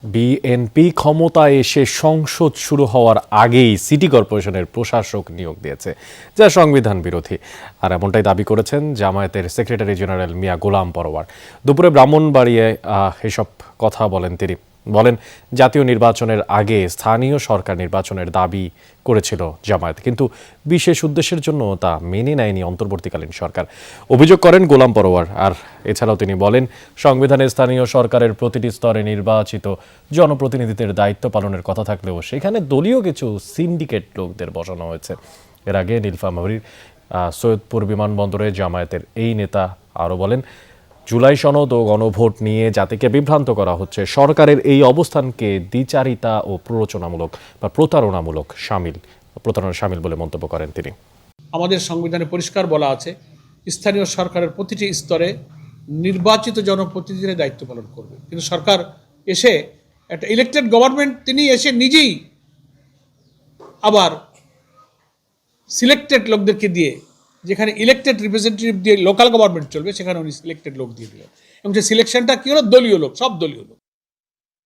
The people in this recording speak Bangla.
বিএনপি ক্ষমতায় এসে সংসদ শুরু হওয়ার আগেই সিটি কর্পোরেশনের প্রশাসক নিয়োগ দিয়েছে, যা সংবিধান বিরোধী। আর এমনটাই দাবি করেছেন জামায়াতের সেক্রেটারি জেনারেল মিয়া গোলাম পরোয়ার। দুপুরে ব্রাহ্মণবাড়িয়ায় এসব কথা বলেন তিনি। বলেন, জাতীয় নির্বাচনের আগে স্থানীয় সরকার নির্বাচনের দাবি করেছিল জামায়াত, কিন্তু বিশেষ উদ্দেশ্যের জন্য তা মেনে নেয়নি অন্তর্বর্তীকালীন সরকার। অভিযোগ করেন গোলাম পরোয়ার। আর এছাড়াও তিনি বলেন, সংবিধানে স্থানীয় সরকারের প্রতিটি স্তরে নির্বাচিত জনপ্রতিনিধিদের দায়িত্ব পালনের কথা থাকলেও সেখানে দলীয় কিছু সিন্ডিকেট লোকদের বসানো হয়েছে। এর আগে নীলফামারীর সৈয়দপুর বিমানবন্দরে জামায়াতের এই নেতা আরও বলেন, জুলাই সনদ ও গণভোট নিয়ে জাতিকে বিভ্রান্ত করা হচ্ছে। সরকারের এই অবস্থানকে দ্বিচারিতা ও প্রতারণা সামিল বলে মন্তব্য করেন তিনি। আমাদের সংবিধানে পরিষ্কার বলা আছে, স্থানীয় সরকারের প্রতিটি স্তরে নির্বাচিত জনপ্রতিনিধিরা দায়িত্ব পালন করবে। কিন্তু সরকার এসে একটা ইলেকটেড গভর্নমেন্ট, তিনি এসে নিজেই আবার সিলেক্টেড লোকদেরকে দিয়ে, যেখানে ইলেকটেড রিপ্রেজেন্টেটিভ দিয়ে লোকাল গভর্নমেন্ট চলবে, সেখানে উনি সিলেক্টেড লোক দিয়ে দিলেন। এবং যে সিলেকশনটা কী হলো, দলীয় লোক, সব দলীয় লোক।